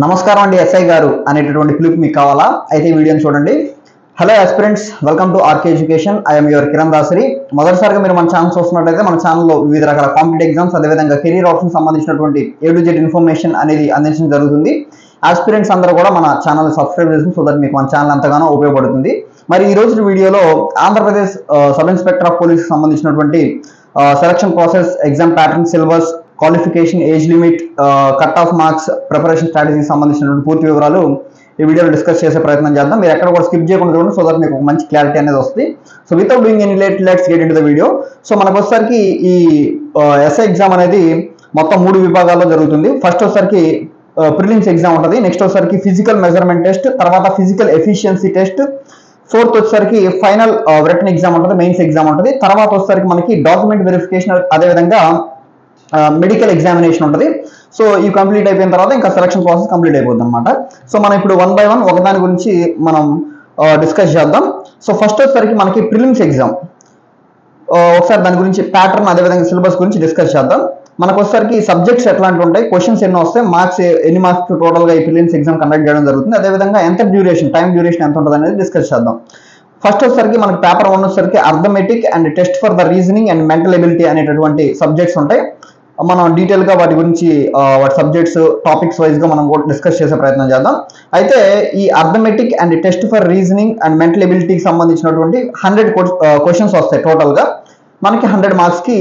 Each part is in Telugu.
నమస్కారం అండి ఎస్ఐ గారు అనేటటువంటి క్లిప్ మీకు కావాలా అయితే ఈ వీడియోని చూడండి. Hello aspirants, welcome to RK education. I'm your Kiran Dasari. మొదటిసారిగా మీరు మన ఛానల్ చూస్తున్నట్లయితే మన ఛానల్లో వివిధ రకాల కాంపిటేటివ్ ఎగ్జామ్స్ అదేవిధంగా కెరీర్ ఆప్షన్ సంబంధించినటువంటి A to Z ఇన్ఫర్మేషన్ అనేది అందించడం జరుగుతుంది. ఆస్పిరెంట్స్ అందరూ కూడా మన ఛానల్ సబ్స్క్రైబ్ చేసుకుని సో దట్ మీకు మన ఛానల్ ఎంతగానో ఉపయోగపడుతుంది. మరి ఈ రోజు వీడియోలో Andhra Pradesh sub inspector of police సంబంధించినటువంటి selection process, exam pattern, syllabus, qualification, age limit, cut of marks, preparation స్ట్రాటజీకి సంబంధించినటువంటి పూర్తి వివరాలు ఈ వీడియోలో డిస్కస్ చేసే ప్రయత్నం చేద్దాం. మీరు ఎక్కడ కూడా స్కిప్ చేయకుండా చూడండి సో దట్ మీకు ఒక మంచి క్లారిటీ అనేది వస్తుంది. So without doing any let's get into the video. So మనకు వచ్చేసరికి ఈ ఎస్ఐ ఎగ్జామ్ అనేది మొత్తం 3 విభాగాల్లో జరుగుతుంది. ఫస్ట్ వచ్చేసరికి ప్రిలిమ్స్ ఎగ్జామ్ ఉంటుంది, నెక్స్ట్ వచ్చేసరికి ఫిజికల్ మెజర్మెంట్ టెస్ట్, తర్వాత ఫిజికల్ ఎఫిషియన్సీ టెస్ట్, ఫోర్త్ వచ్చేసరికి ఫైనల్ రిటన్ ఎగ్జామ్ ఉంటుంది, మెయిన్స్ ఎగ్జామ్ ఉంటుంది. తర్వాత వచ్చేసరికి మనకి డాక్యుమెంట్ వెరిఫికేషన్ అదేవిధంగా మెడికల్ ఎగ్జామినేషన్ ఉంటుంది. సో ఈ కంప్లీట్ అయిపోయిన తర్వాత ఇంకా సెలక్షన్ ప్రాసెస్ కంప్లీట్ అయిపోతుంది అనమాట. సో మనం ఇప్పుడు 1 by 1 ఒకదాని గురించి మనం డిస్కస్ చేద్దాం. సో ఫస్ట్ వచ్చేసరికి మనకి ప్రిలిమ్స్ ఎగ్జామ్, ఒకసారి దాని గురించి ప్యాటర్న్ అదేవిధంగా సిలబస్ గురించి డిస్కస్ చేద్దాం. మనకు వచ్చేసరికి సబ్జెక్ట్స్ ఎట్లాంటి ఉంటాయి, క్వశ్చన్స్ ఎన్ని వస్తాయి, ఎన్ని మార్క్స్ టోటల్గా ఈ ప్రిలిమ్స్ ఎగ్జామ్ కండక్ట్ చేయడం జరుగుతుంది, అదేవిధంగా ఎంత టైం డ్యూరేషన్ ఎంత ఉంటుంది అనేది డిస్కస్ చేద్దాం. ఫస్ట్ వచ్చేసరికి మనకి పేపర్ 1 వచ్చేసరికి arithmetic and test for the reasoning and mental ability అనేటటువంటి సబ్జెక్ట్స్ ఉంటాయి. మనం డీటెయిల్గా వాటి గురించి వాటి సబ్జెక్ట్స్ టాపిక్స్ వైజ్గా మనం డిస్కస్ చేసే ప్రయత్నం చేద్దాం. అయితే ఈ arithmetic and test for reasoning and mental ఎబిలిటీకి సంబంధించినటువంటి 100 క్వశ్చన్స్ వస్తాయి. టోటల్గా మనకి 100 మార్క్స్కి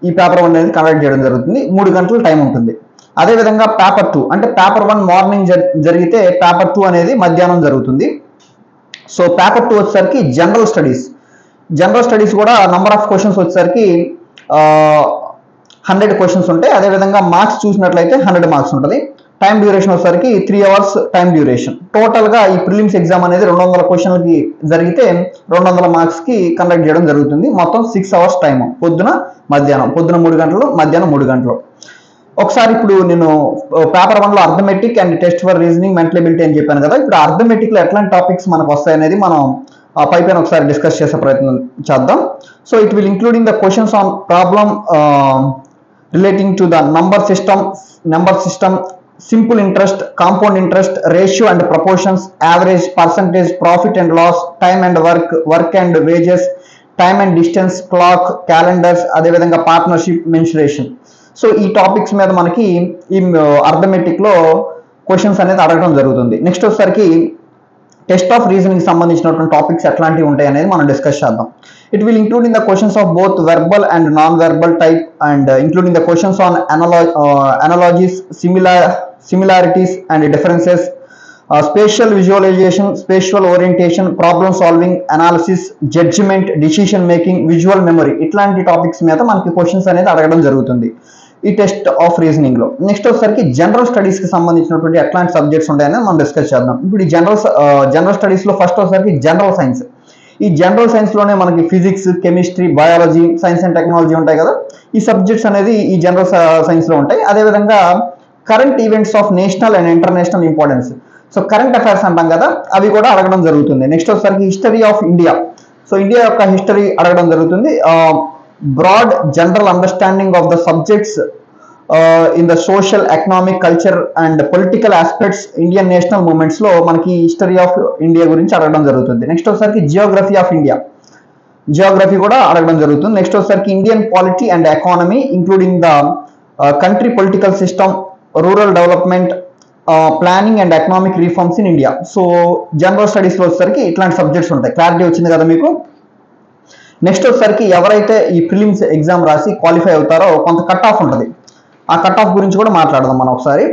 ఈ పేపర్ 1 అనేది కండక్ట్ చేయడం జరుగుతుంది. 3 గంటల టైం ఉంటుంది. అదేవిధంగా పేపర్ 2 అంటే పేపర్ 1 మార్నింగ్ జరిగితే పేపర్ 2 అనేది మధ్యాహ్నం జరుగుతుంది. సో పేపర్ 2 వచ్చేసరికి జనరల్ స్టడీస్ కూడా నంబర్ ఆఫ్ క్వశ్చన్స్ వచ్చేసరికి 100 క్వశ్చన్స్ ఉంటాయి. అదేవిధంగా మార్క్స్ చూసినట్లయితే 100 మార్క్స్ ఉంటుంది. టైం డ్యూరేషన్ వచ్చేసరికి 3 hours టైం డ్యూరేషన్. టోటల్గా ఈ ప్రిలిమ్స్ ఎగ్జామ్ అనేది 200 క్వశ్చన్లకి జరిగితే 200 మార్క్స్కి కండక్ట్ చేయడం జరుగుతుంది. మొత్తం 6 hours టైం, పొద్దున 3 గంటలు, మధ్యాహ్నం 3 గంటలు. ఒకసారి ఇప్పుడు నేను పేపర్ 1లో arithmetic and test for reasoning mental ability అని చెప్పాను కదా, ఇప్పుడు అర్థమెటిక్లో ఎట్లాంటి టాపిక్స్ మనకు వస్తాయనేది మనం పైన ఒకసారి డిస్కస్ చేసే ప్రయత్నం చేద్దాం. So it will including the questions on problem relating to the number system, simple interest, compound interest, ratio and proportions, average, percentage, profit and loss, time and work and wages, time and distance, clock, calendars, అదేవిధంగా పార్ట్నర్షిప్, మెన్సురేషన్. సో ఈ టాపిక్స్ మీద మనకి ఈ అర్థమెటిక్లో క్వశ్చన్స్ అనేది అడగడం జరుగుతుంది. నెక్స్ట్ వచ్చేసరికి టెస్ట్ ఆఫ్ రీజనింగ్ సంబంధించినటువంటి టాపిక్స్ ఎట్లాంటివి ఉంటాయి అనేది మనం డిస్కస్ చేద్దాం. It will including the questions of both verbal and non verbal type and including the questions on analogies, similarities and differences, spatial visualization, spatial orientation, problem solving, analysis, judgment, decision making, visual memory, ఇట్లాంటి టాపిక్స్ మీద మనకి క్వశ్చన్స్ అనేది అడగడం జరుగుతుంది ఈ టెస్ట్ ఆఫ్ రీజనింగ్ లో. నెక్స్ట్ వచ్చేసరికి జనరల్ స్టడీస్ కి సంబంధించినటువంటి ఎట్లాంటి సబ్జెక్ట్స్ ఉంటాయని మనం డిస్కస్ చేద్దాం. ఇప్పుడు ఈ జనరల్ స్టడీస్ లో ఫస్ట్ వచ్చేసరికి జనరల్ సైన్స్. ఈ జనరల్ సైన్స్ లోనే మనకి physics, chemistry, biology, science and technology ఉంటాయి కదా, ఈ సబ్జెక్ట్స్ అనేది ఈ జనరల్ సైన్స్ లో ఉంటాయి. అదేవిధంగా current events of national and international importance, so current affairs అంటాం కదా, అవి కూడా అడగడం జరుగుతుంది. నెక్స్ట్ వచ్చేసరికి history of India, so India యొక్క హిస్టరీ అడగడం జరుగుతుంది. Broad general understanding of the subjects in the social, economic, culture and political aspects Indian national movements లో మనకి హిస్టరీ ఆఫ్ ఇండియా గురించి అడగడం జరుగుతుంది. నెక్స్ట్ వచ్చేసరికి జియోగ్రఫీ ఆఫ్ ఇండియా, జియోగ్రఫీ కూడా అడగడం జరుగుతుంది. నెక్స్ట్ వచ్చేసరికి Indian polity and economy including the country political system, rural development, planning and economic reforms in India. So general studies లో వచ్చేసరికి ఇట్లాంటి సబ్జెక్ట్స్ ఉంటాయి. క్లారిటీ వచ్చింది కదా మీకు. నెక్స్ట్ వచ్చేసరికి ఎవరైతే ఈ ప్రిలిమ్స్ ఎగ్జామ్ రాసి క్వాలిఫై అవుతారో కొంత కట్ ఆఫ్ ఉంటుంది, ఆ కట్ ఆఫ్ గురించి కూడా మాట్లాడదాం మనం ఒకసారి.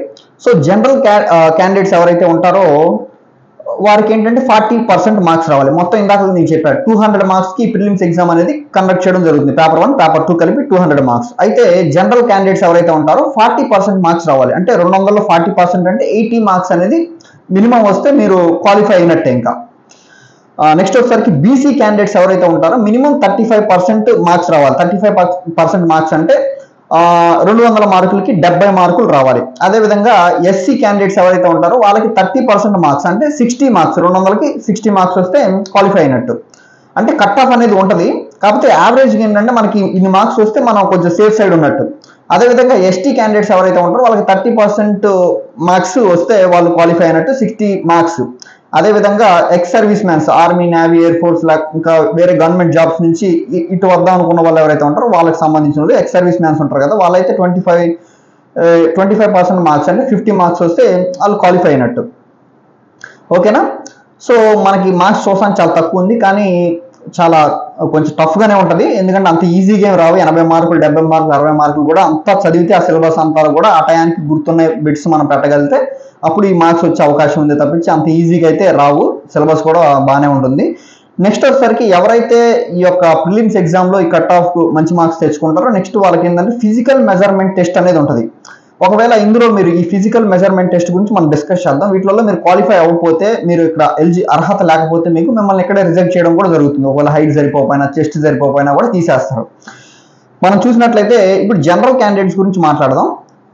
సో జనరల్ క్యాండిడేట్స్ ఎవరైతే ఉంటారో వారికి ఏంటంటే 40% మార్క్స్ రావాలి. మొత్తం ఇందాక నేను చెప్పాను 200 మార్క్స్కి ప్రిలిమ్స్ ఎగ్జామ్ అనేది కండక్ట్ చేయడం జరుగుతుంది. పేపర్ 1, పేపర్ 2 కలిపి 200 మార్క్స్. అయితే జనరల్ క్యాండిడేట్స్ ఎవరైతే ఉంటారో 40% మార్క్స్ రావాలి. అంటే 200లో 40% అంటే 80 మార్క్స్ అనేది మినిమం వస్తే మీరు క్వాలిఫై అయినట్టే. ఇంకా నెక్స్ట్ వచ్చేసరికి బీసీ క్యాండిడేట్స్ ఎవరైతే ఉంటారో మినిమం 35% మార్క్స్ రావాలి. 35% మార్క్స్ అంటే 200 మార్కులకి 70 మార్కులు రావాలి. అదేవిధంగా ఎస్సీ క్యాండిడేట్స్ ఎవరైతే ఉంటారో వాళ్ళకి 30% మార్క్స్ అంటే 60 మార్క్స్, 200కి 60 మార్క్స్ వస్తే క్వాలిఫై అయినట్టు. అంటే కట్ ఆఫ్ అనేది ఉంటుంది. కాకపోతే యావరేజ్ ఏంటంటే మనకి ఇన్ని మార్క్స్ వస్తే మనం కొంచెం సేఫ్ సైడ్ ఉన్నట్టు. అదేవిధంగా ఎస్టీ క్యాండిడేట్స్ ఎవరైతే ఉంటారో వాళ్ళకి 30% మార్క్స్ వస్తే వాళ్ళు క్వాలిఫై అయినట్టు, 60 మార్క్స్. అదేవిధంగా ex service man's, army, navy, air force, ఇంకా వేరే గవర్నమెంట్ జాబ్స్ నుంచి ఇటు వద్దాం అనుకున్న వాళ్ళు ఎవరైతే ఉంటారో వాళ్ళకి సంబంధించిన వాళ్ళు ఎక్స్ సర్వీస్ మ్యాన్స్ ఉంటారు కదా, వాళ్ళైతే 25% మార్క్స్ అంటే 50 మార్క్స్ వస్తే వాళ్ళు క్వాలిఫై అయినట్టు. ఓకేనా? సో మనకి మార్క్స్ చూసాను చాలా తక్కువ ఉంది, కానీ చాలా కొంచెం టఫ్గానే ఉంటుంది. ఎందుకంటే అంత ఈజీగా ఏం రావు. 80 మార్కులు, 70 మార్కులు, 60 మార్కులు కూడా అంతా చదివితే ఆ సిలబస్ అంతా కూడా ఆ టయానికి గుర్తున్న బిట్స్ మనం పెట్టగలిగితే అప్పుడు ఈ మార్క్స్ వచ్చే అవకాశం ఉంది తప్పించి అంత ఈజీగా అయితే రావు. సిలబస్ కూడా బాగానే ఉంటుంది. నెక్స్ట్ వచ్చేసరికి ఎవరైతే ఈ యొక్క ప్రిలిమ్స్ ఎగ్జామ్లో ఈ కట్ ఆఫ్ మంచి మార్క్స్ తెచ్చుకుంటారో నెక్స్ట్ వాళ్ళకి ఏంటంటే ఫిజికల్ మెజర్మెంట్ టెస్ట్ అనేది ఉంటుంది. ఒకవేళ ఇందులో మీరు ఈ ఫిజికల్ మెజర్మెంట్ టెస్ట్ గురించి మనం డిస్కస్ చేద్దాం. వీటిలో మీరు క్వాలిఫై అవ్వకపోతే, మీరు ఇక్కడ అర్హత లేకపోతే మిమ్మల్ని ఇక్కడే రిజెక్ట్ చేయడం కూడా జరుగుతుంది. ఒకవేళ హైట్ సరిపోయినా, చెస్ట్ సరిపోయినా కూడా తీసేస్తారు. మనం చూసినట్లయితే ఇప్పుడు జనరల్ క్యాండిడేట్స్ గురించి మాట్లాడదాం.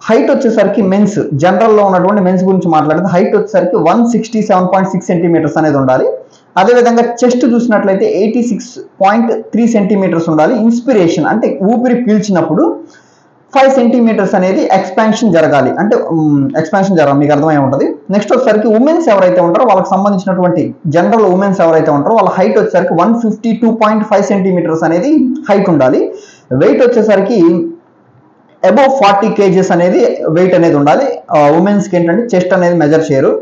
హైట్ వచ్చేసరికి మెన్స్, జనరల్లో ఉన్నటువంటి మెన్స్ గురించి మాట్లాడితే హైట్ వచ్చేసరికి 167.6 సెంటీమీటర్స్ అనేది ఉండాలి. అదేవిధంగా చెస్ట్ చూసినట్లయితే 86.3 సెంటీమీటర్స్ ఉండాలి. ఇన్స్పిరేషన్ అంటే ఊపిరి పీల్చినప్పుడు 5 సెంటీమీటర్స్ అనేది ఎక్స్పాన్షన్ జరగాలి. అంటే ఎక్స్పాన్షన్ జరగాలి, మీకు అర్థమై ఉంటుంది. నెక్స్ట్ వచ్చేసరికి ఉమెన్స్ ఎవరైతే ఉంటారో వాళ్ళకి సంబంధించినటువంటి జనరల్ ఉమెన్స్ ఎవరైతే ఉంటారో వాళ్ళ హైట్ వచ్చేసరికి 152.5 సెంటీమీటర్స్ అనేది హైట్ ఉండాలి. వెయిట్ వచ్చేసరికి అబౌవ్ 40 kgs అనేది వెయిట్ అనేది ఉండాలి. ఉమెన్స్కి ఏంటంటే చెస్ట్ అనేది మెజర్ చేయరు.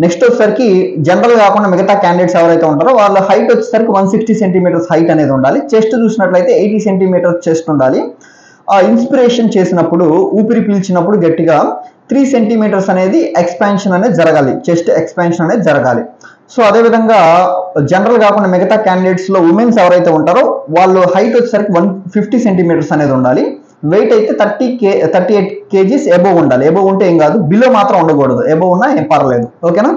నెక్స్ట్ వచ్చేసరికి జనరల్ కాకుండా మిగతా క్యాండిడేట్స్ ఎవరైతే ఉంటారో వాళ్ళ హైట్ వచ్చేసరికి 160 సెంటీమీటర్స్ హైట్ అనేది ఉండాలి. చెస్ట్ చూసినట్లయితే 80 సెంటీమీటర్స్ చెస్ట్ ఉండాలి. ఇన్స్పిరేషన్ చేసినప్పుడు ఊపిరి పీల్చినప్పుడు గట్టిగా 3 సెంటీమీటర్స్ అనేది ఎక్స్పాన్షన్ అనేది జరగాలి, చెస్ట్ ఎక్స్పాన్షన్ అనేది జరగాలి. సో అదేవిధంగా జనరల్ కాకుండా మిగతా క్యాండిడేట్స్లో ఉమెన్స్ ఎవరైతే ఉంటారో వాళ్ళు హైట్ వచ్చేసరికి 150 సెంటీమీటర్స్ అనేది ఉండాలి. వెయిట్ అయితే 38 kgs ఎబోవ్ ఉండాలి. ఎబోవ్ ఉంటే ఏం కాదు, బిలో మాత్రం ఉండకూడదు. ఎబోవ్ ఉన్నా ఏం పర్లేదు. ఓకేనా?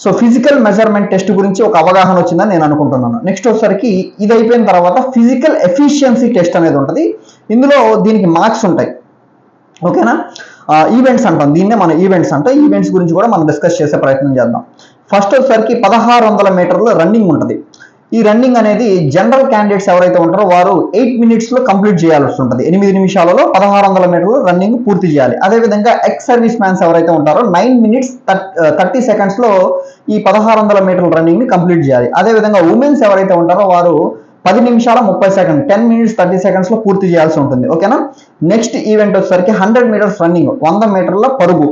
సో ఫిజికల్ మెజర్మెంట్ టెస్ట్ గురించి ఒక అవగాహన వచ్చిందని నేను అనుకుంటున్నాను. నెక్స్ట్ వచ్చేసరికి ఇది అయిపోయిన తర్వాత ఫిజికల్ ఎఫిషియన్సీ టెస్ట్ అనేది ఉంటుంది. ఇందులో దీనికి మార్క్స్ ఉంటాయి. ఓకేనా? ఈవెంట్స్ అంటాం దీన్నే, మన ఈవెంట్స్ అంటే ఈవెంట్స్ గురించి కూడా మనం డిస్కస్ చేసే ప్రయత్నం చేద్దాం. ఫస్ట్ వచ్చేసరికి 1600 మీటర్ల రన్నింగ్ ఉంటుంది. ఈ రన్నింగ్ అనేది జనరల్ క్యాండిడేట్స్ ఎవరైతే ఉంటారో వారు 8 minutesలో కంప్లీట్ చేయాల్సి ఉంటుంది. 8 నిమిషాలలో 1600 మీటర్లు రన్నింగ్ పూర్తి చేయాలి. అదేవిధంగా ఎక్స్ సర్వీస్ మ్యాన్స్ ఎవరైతే ఉంటారో 9 minutes 30 secondsలో ఈ 1600 మీటర్ల రన్నింగ్ ని కంప్లీట్ చేయాలి. అదేవిధంగా ఉమెన్స్ ఎవరైతే ఉంటారో వారు 10 నిమిషాల 30 సెకండ్ 10 minutes 30 secondsలో పూర్తి చేయాల్సి ఉంటుంది. ఓకేనా? నెక్స్ట్ ఈవెంట్ వచ్చేసరికి 100 meters రన్నింగ్, 100 మీటర్ల పరుగు.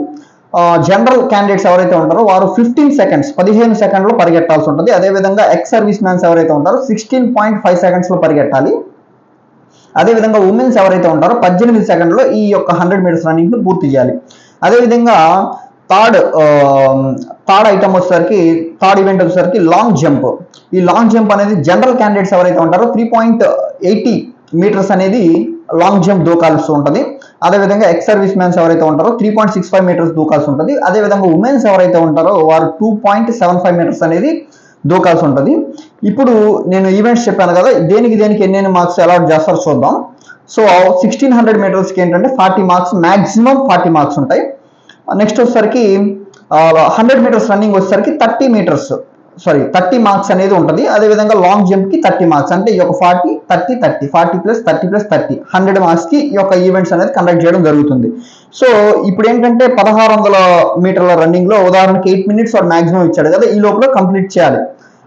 జనరల్ క్యాండిడేట్స్ ఎవరైతే ఉంటారో వారు 15 సెకండ్లో పరిగెట్టాల్సి ఉంటుంది. అదేవిధంగా ఎక్స్ సర్వీస్ మ్యాన్స్ ఎవరైతే ఉంటారో 16.5 secondsలో పరిగెట్టాలి. అదేవిధంగా ఉమెన్స్ ఎవరైతే ఉంటారో 18 సెకండ్లో ఈ యొక్క 100 meters రన్నింగ్ ని పూర్తి చేయాలి. అదేవిధంగా థర్డ్ ఐటమ్ వచ్చేసరికి, థర్డ్ ఈవెంట్ వచ్చేసరికి లాంగ్ జంప్. ఈ లాంగ్ జంప్ అనేది జనరల్ క్యాండిడేట్స్ ఎవరైతే ఉంటారో 3.80 meters అనేది లాంగ్ జంప్ దూకాల్సి ఉంటుంది. అదేవిధంగా ఎక్స్ సర్వీస్ మ్యాన్స్ ఎవరైతే ఉంటారో 3.65 meters దూకాల్సి ఉంటుంది. అదేవిధంగా ఉమెన్స్ ఎవరైతే ఉంటారో వారు 2.75 meters అనేది దూకాల్సి ఉంటుంది. ఇప్పుడు నేను ఈవెంట్స్ చెప్పాను కదా, దేనికి ఎన్ని మార్క్స్ అలాట్ చేస్తారో చూద్దాం. సో 1600 metersకి ఏంటంటే 40 మార్క్స్, మ్యాక్సిమం 40 మార్క్స్ ఉంటాయి. నెక్స్ట్ వచ్చేసరికి 100 meters రన్నింగ్ వచ్చేసరికి 30 మార్క్స్ అనేది ఉంటుంది. అదేవిధంగా లాంగ్ జంప్ కి 30 మార్క్స్, అంటే ఈ యొక్క 40 + 30 100 మార్క్స్ కి ఈ యొక్క ఈవెంట్స్ అనేది కండక్ట్ చేయడం జరుగుతుంది. సో ఇప్పుడు ఏంటంటే 1600 మీటర్ల రన్నింగ్ లో ఉదాహరణకి 8 minutes మాక్సిమం ఇచ్చాడు కదా, ఈ లోపల కంప్లీట్ చేయాలి.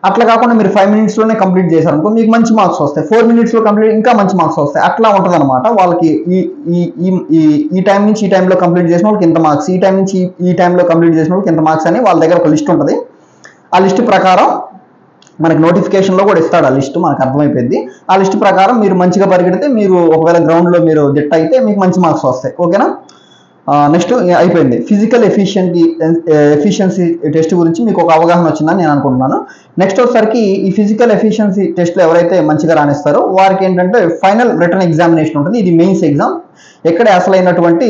అట్లా కాకుండా మీరు 5 minutes లోనే కంప్లీట్ చేశారనుకో మీకు మంచి మార్క్స్ వస్తాయి. 4 minutes లో కంప్లీట్ ఇంకా మంచి మార్క్స్ వస్తాయి. అట్లా ఉంటుంది అనమాట. వాళ్ళకి ఈ టైం నుంచి ఈ టైంలో కంప్లీట్ చేసిన వాళ్ళకి ఇంత మార్క్స్, ఈ టైం నుంచి ఈ టైంలో కంప్లీట్ చేసిన వాళ్ళకి ఇంత మార్క్స్ అని వాళ్ళ దగ్గర ఒక లిస్ట్ ఉంటుంది. ఆ లిస్ట్ ప్రకారం మనకి నోటిఫికేషన్లో కూడా ఇస్తాడు. ఆ లిస్ట్ మనకు అర్థమైపోయింది. ఆ లిస్ట్ ప్రకారం మీరు మంచిగా పరిగెడితే, మీరు ఒకవేళ గ్రౌండ్లో మీరు దిట్ట అయితే మీకు మంచి మార్క్స్ వస్తాయి. ఓకేనా? నెక్స్ట్ అయిపోయింది. ఫిజికల్ ఎఫిషియన్సీ టెస్ట్ గురించి మీకు ఒక అవగాహన వచ్చిందని నేను అనుకుంటున్నాను. నెక్స్ట్ వచ్చేసరికి ఈ ఫిజికల్ ఎఫిషియన్సీ టెస్ట్లో ఎవరైతే మంచిగా రాణిస్తారో వారికి ఏంటంటే ఫైనల్ రిటర్న్ ఎగ్జామినేషన్ ఉంటుంది. ఇది మెయిన్స్ ఎగ్జామ్. ఎక్కడ అసలైనటువంటి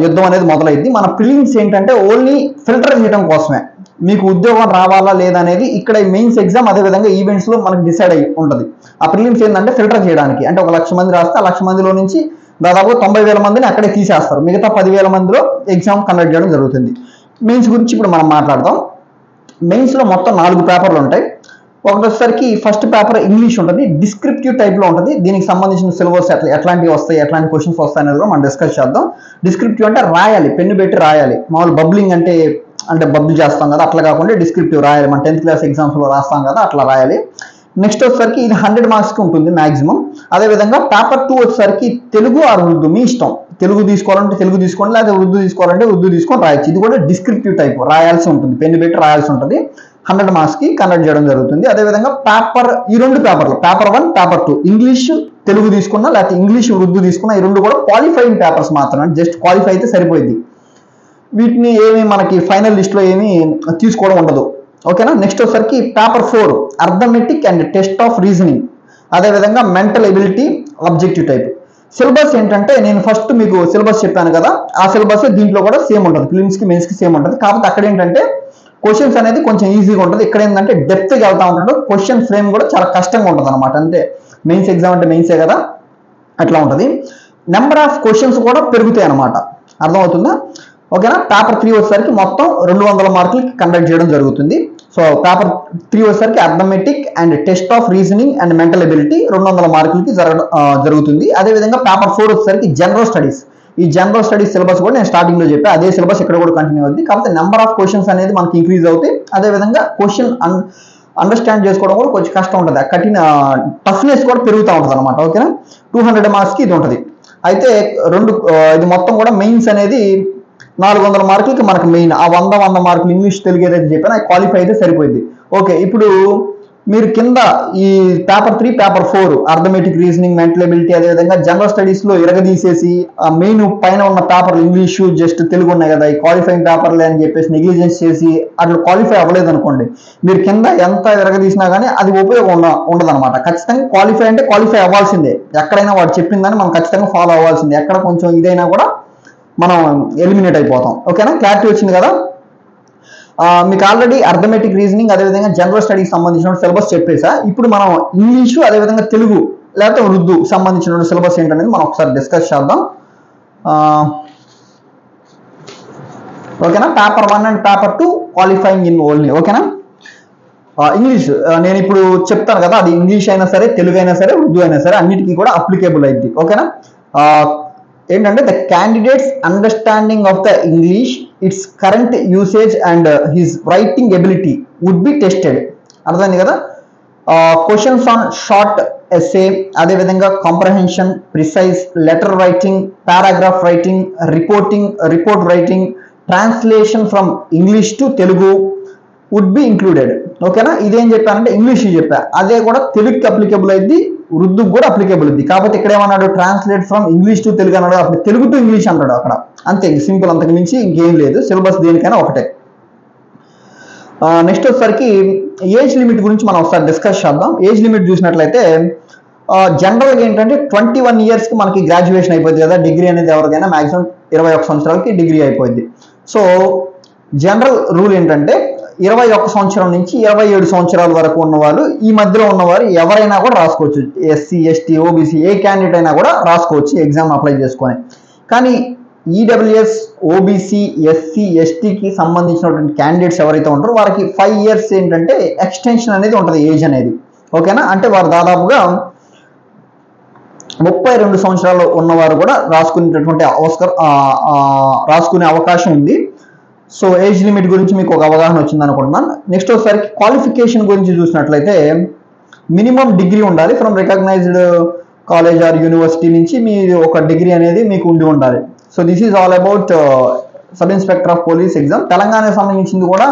యుద్ధం అనేది మొదలైంది. మన ప్రిలిమ్స్ ఏంటంటే ఓన్లీ ఫిల్టర్ చేయడం కోసమే, మీకు ఉద్యోగం రావాలా లేదా అనేది ఇక్కడ మెయిన్స్ ఎగ్జామ్. అదేవిధంగా ఈవెంట్స్లో మనకు డిసైడ్ అయ్యి ఉంటుంది. ఆ ప్రిలిమ్స్ ఏంటంటే ఫిల్టర్ చేయడానికి, అంటే 1,00,000 మంది రాస్తే ఆ 1,00,000 మందిలో నుంచి దాదాపు 90,000 మందిని అక్కడే తీసేస్తారు. మిగతా 10,000 మందిలో ఎగ్జామ్ కండక్ట్ చేయడం జరుగుతుంది. మెయిన్స్ గురించి ఇప్పుడు మనం మాట్లాడదాం. మెయిన్స్లో మొత్తం 4 పేపర్లు ఉంటాయి. ఒకటోసరికి ఫస్ట్ పేపర్ ఇంగ్లీష్ ఉంటుంది, డిస్క్రిప్టివ్ టైప్ లో ఉంటుంది. దీనికి సంబంధించిన సిలబస్ ఎట్లాంటివి వస్తాయి, ఎట్లాంటి క్వశ్చన్స్ వస్తాయి అనేది కూడా మనం డిస్కస్ చేద్దాం. డిస్క్రిప్టివ్ అంటే రాయాలి, పెన్ను పెట్టి రాయాలి. మామూలు బబ్లింగ్ అంటే బబుల్ చేస్తాం కదా, అట్లా కాకుండా డిస్క్రిప్టివ్ రాయాలి. మన 10th క్లాస్ ఎగ్జామ్స్ లో రాస్తాం కదా, అట్లా రాయాలి. నెక్స్ట్ వచ్చేసరికి ఇది 100 మార్క్స్ కి ఉంటుంది మాక్సిమం. అదేవిధంగా పేపర్ 2 వచ్చేసరికి తెలుగు ఆర్ ఉర్దూ, మీ ఇష్టం. తెలుగు తీసుకోవాలంటే తెలుగు తీసుకోండి, లేదా ఉర్దూ తీసుకోవాలంటే ఉర్దూ తీసుకొని రాయొచ్చు. ఇది కూడా డిస్క్రిప్టివ్ టైప్, రాయాల్సి ఉంటుంది, పెన్ను పెట్టి రాయాల్సి ఉంటుంది. 100 మార్క్స్ కి కండక్ట్ చేయడం జరుగుతుంది. అదేవిధంగా ఈ రెండు పేపర్లు, పేపర్ 1 పేపర్ 2, ఇంగ్లీష్ తెలుగు తీసుకున్నా లేకపోతే ఇంగ్లీష్ ఉర్దూ తీసుకున్నా, ఈ రెండు కూడా క్వాలిఫైయింగ్ పేపర్స్ మాత్రమే, జస్ట్ క్వాలిఫై అయితే సరిపోయింది. వీటిని ఏమి మనకి ఫైనల్ లిస్ట్ లో ఏమి తీసుకోవడం ఉండదు. ఓకేనా. నెక్స్ట్ వచ్చేసరికి paper 4 arithmetic and test of reasoning, అదేవిధంగా mental ability objective type. Syllabus ఏంటంటే నేను ఫస్ట్ మీకు సిలబస్ చెప్పాను కదా, ఆ సిలబస్ దీంట్లో కూడా సేమ్ ఉంటుంది, ఫిలిమ్స్ కి మెయిన్స్ కి సేమ్ ఉంటుంది. కాకపోతే అక్కడ ఏంటంటే క్వశ్చన్స్ అనేది కొంచెం ఈజీగా ఉంటుంది. ఇక్కడ ఏంటంటే డెప్త్ గా వెళ్తా ఉంటాడు, క్వశ్చన్ ఫ్రేమ్ కూడా చాలా కష్టంగా ఉంటుంది అనమాట. అంటే మెయిన్స్ ఎగ్జామ్ అంటే మెయిన్సే కదా, అట్లా ఉంటుంది. నెంబర్ ఆఫ్ క్వశ్చన్స్ కూడా పెరుగుతాయి అనమాట, అర్థమవుతుందా? ఓకేనా. పేపర్ 3 వచ్చేసరికి మొత్తం 200 మార్కులకి కండక్ట్ చేయడం జరుగుతుంది. సో పేపర్ 3 వచ్చేసరికి arithmetic and test of reasoning and mental ability 200 మార్కులకి జరుగుతుంది. అదేవిధంగా పేపర్ 4 వచ్చేసరికి జనరల్ స్టడీస్. ఈ జనరల్ స్టడీస్ సిలబస్ కూడా నేను స్టార్టింగ్ లో చెప్పా, అదే సిలబస్ ఇక్కడ కూడా కంటిన్యూ అవుతుంది. కాకపోతే నెంబర్ ఆఫ్ క్వశ్చన్స్ అనేది మనకి ఇంక్రీజ్ అవుతాయి. అదేవిధంగా క్వశ్చన్ అండర్స్టాండ్ చేసుకోవడం కూడా కొంచెం కష్టం ఉంటుంది, కఠిన టఫ్నెస్ కూడా పెరుగుతూ ఉంటుంది అనమాట. ఓకేనా. 200 మార్క్స్ కి ఇది ఉంటుంది. అయితే ఇది మొత్తం కూడా మెయిన్స్ అనేది 400 మార్కులకి మనకు మెయిన్. ఆ 100 మార్కులు ఇంగ్లీష్ తెలుగు ఏదైతే చెప్పానో అది క్వాలిఫై అయితే సరిపోయింది. ఓకే. ఇప్పుడు మీరు కింద ఈ paper 3 paper 4 arithmetic reasoning mental ability అదేవిధంగా జనరల్ స్టడీస్ లో ఇరగదీసేసి ఆ మెయిన్ పైన ఉన్న పేపర్లు ఇంగ్లీషు జస్ట్ తెలుగు ఉన్నాయి కదా, ఈ క్వాలిఫైయింగ్ పేపర్లే అని చెప్పేసి నెగ్లిజెన్స్ చేసి అట్లా క్వాలిఫై అవ్వలేదు అనుకోండి, మీరు కింద ఎంత ఇరగదీసినా కానీ అది ఉపయోగం ఉండదు అనమాట. ఖచ్చితంగా క్వాలిఫై అంటే క్వాలిఫై అవ్వాల్సిందే, ఎక్కడైనా వాడు చెప్పిందని మనం ఖచ్చితంగా ఫాలో అవ్వాల్సిందే. ఎక్కడ కొంచెం ఇదైనా కూడా మనం ఎలిమినేట్ అయిపోతాం. ఓకేనా. క్లారిటీ వచ్చింది కదా. మీకు ఆల్రెడీ అర్థమెటిక్ రీజనింగ్ అదేవిధంగా జనరల్ స్టడీకి సంబంధించిన సిలబస్ చెప్పేసా. ఇప్పుడు మనం ఇంగ్లీషు అదేవిధంగా తెలుగు లేకపోతే ఉర్దూ సంబంధించిన సిలబస్ ఏంటనేది మనం ఒకసారి డిస్కస్ చేద్దాం. ఓకేనా. Paper 1 and paper 2 qualifying in only. ఓకేనా. ఇంగ్లీష్ నేను ఇప్పుడు చెప్తాను కదా, అది ఇంగ్లీష్ అయినా సరే తెలుగు అయినా సరే ఉర్దూ అయినా సరే అన్నిటికీ కూడా అప్లికేబుల్ అయింది. ఓకేనా. ఏంటంటే the candidates understanding of the English, its current usage and his writing ability would be tested. అర్థమైంది కదా. క్వశ్చన్స్ ఆన్ షార్ట్ ఎస్సే అదేవిధంగా comprehension, precis, letter writing, paragraph writing, report writing, translation from English to Telugu would be included. ఓకేనా. ఇదేం చెప్పానంటే ఇంగ్లీష్ చెప్పా, అదే కూడా తెలుగుకి అప్లికేబుల్ అయింది, ఉర్దూకి కూడా అప్లికేబుల్ ఉంది. కాకపోతే ఇక్కడ ఏమన్నాడు, translate from English to Telugu అన్నాడు, అప్పుడు తెలుగు టు ఇంగ్లీష్ అన్నాడు అక్కడ, అంతే సింపుల్, అంతకు మించి ఇంకేం లేదు. సిలబస్ దేనికైనా ఒకటే. నెక్స్ట్ వచ్చేసరికి ఏజ్ లిమిట్ గురించి మనం ఒకసారి డిస్కస్ చేద్దాం. ఏజ్ లిమిట్ చూసినట్లయితే జనరల్గా ఏంటంటే 21 ఇయర్స్కి మనకి గ్రాడ్యుయేషన్ అయిపోయింది కదా, డిగ్రీ అనేది ఎవరికైనా మాక్సిమం 21 సంవత్సరాలకి డిగ్రీ అయిపోయింది. సో జనరల్ రూల్ ఏంటంటే 21 సంవత్సరం నుంచి 27 సంవత్సరాల వరకు ఉన్నవాళ్ళు, ఈ మధ్యలో ఉన్నవారు ఎవరైనా కూడా రాసుకోవచ్చు. ఎస్సీ ఎస్టీ ఓబీసీ ఏ క్యాండిడేట్ అయినా కూడా రాసుకోవచ్చు ఎగ్జామ్ అప్లై చేసుకొని. కానీ ఈడబ్ల్యూఎస్ ఓబీసీ ఎస్సీ ఎస్టీకి సంబంధించినటువంటి క్యాండిడేట్స్ ఎవరైతే ఉంటారో వారికి 5 ఇయర్స్ ఏంటంటే ఎక్స్టెన్షన్ అనేది ఉంటుంది, ఏజ్ అనేది. ఓకేనా. అంటే వారు దాదాపుగా 32 సంవత్సరాలు ఉన్నవారు కూడా రాసుకునే అవకాశం ఉంది. సో ఏజ్ లిమిట్ గురించి మీకు ఒక అవగాహన వచ్చింది అనుకుంటున్నాను. నెక్స్ట్ ఒకసారికి క్వాలిఫికేషన్ గురించి చూసినట్లయితే మినిమం డిగ్రీ ఉండాలి from recognised college or university నుంచి మీరు ఒక డిగ్రీ అనేది మీకు ఉండాలి. So this is all about sub inspector of police exam. తెలంగాణకు సంబంధించింది కూడా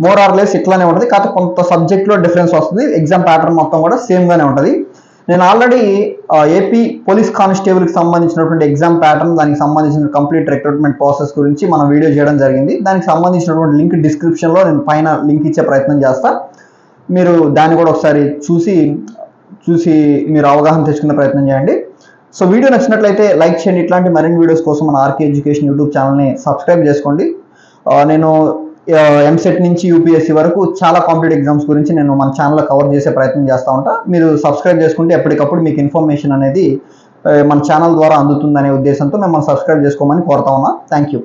మోర్ ఆర్ లెస్ ఇట్లానే ఉంటుంది, కాకపోతే కొంత సబ్జెక్ట్లో డిఫరెన్స్ వస్తుంది. ఎగ్జామ్ ప్యాటర్న్ మొత్తం కూడా సేమ్గానే ఉంటుంది. నేను ఆల్రెడీ ఏపీ పోలీస్ కానిస్టేబుల్కి సంబంధించినటువంటి ఎగ్జామ్ ప్యాటర్న్, దానికి సంబంధించిన కంప్లీట్ రిక్రూట్మెంట్ ప్రాసెస్ గురించి మనం వీడియో చేయడం జరిగింది. దానికి సంబంధించినటువంటి లింక్ డిస్క్రిప్షన్లో నేను పైన లింక్ ఇచ్చే ప్రయత్నం చేస్తా. మీరు దాన్ని కూడా ఒకసారి చూసి మీరు అవగాహన తెచ్చుకునే ప్రయత్నం చేయండి. సో వీడియో నచ్చినట్లయితే లైక్ చేయండి. ఇట్లాంటి మరిన్ని వీడియోస్ కోసం మన ఆర్కే ఎడ్యుకేషన్ యూట్యూబ్ ఛానల్ని సబ్స్క్రైబ్ చేసుకోండి. నేను ఎంసెట్ నుంచి యూపీఎస్సీ వరకు చాలా కాంపిటేటివ్ ఎగ్జామ్స్ గురించి నేను మన ఛానల్లో కవర్ చేసే ప్రయత్నం చేస్తూ ఉంటా. మీరు సబ్స్క్రైబ్ చేసుకుంటే ఎప్పటికప్పుడు మీకు ఇన్ఫర్మేషన్ అనేది మన ఛానల్ ద్వారా అందుతుందనే ఉద్దేశంతో మిమ్మల్ని సబ్స్క్రైబ్ చేసుకోమని కోరుతా ఉన్నా. Thank you.